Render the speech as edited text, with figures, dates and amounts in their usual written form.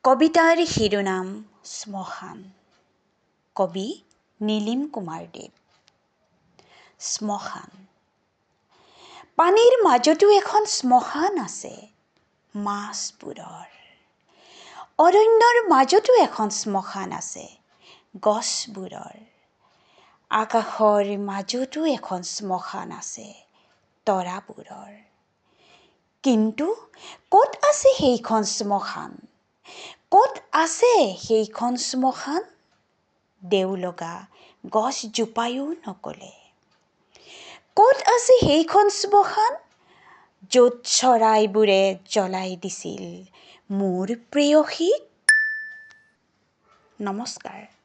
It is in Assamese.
কবিতাৰ শিৰোনাম শ্মশান। কবি নীলিম কুমাৰ দেৱ। শ্মশান। পানীৰ মাজতো এখন শ্মশান আছে মাছবোৰৰ। অৰণ্যৰ মাজতো এখন শ্মশান আছে গছবোৰৰ। আকাশৰ মাজতো এখন শ্মশান আছে তৰাবোৰৰ। কিন্তু ক'ত আছে সেইখন শ্মশান? ক'ত আছে সেইখন শ্মশান? দেওলগা গছজোপায়ো নকলে। ক'ত আছে সেইখন শ্মশান? য'ত চৰাইবোৰে জ্বলাই দিছিল মোৰ প্ৰেয়সীক। নমস্কাৰ।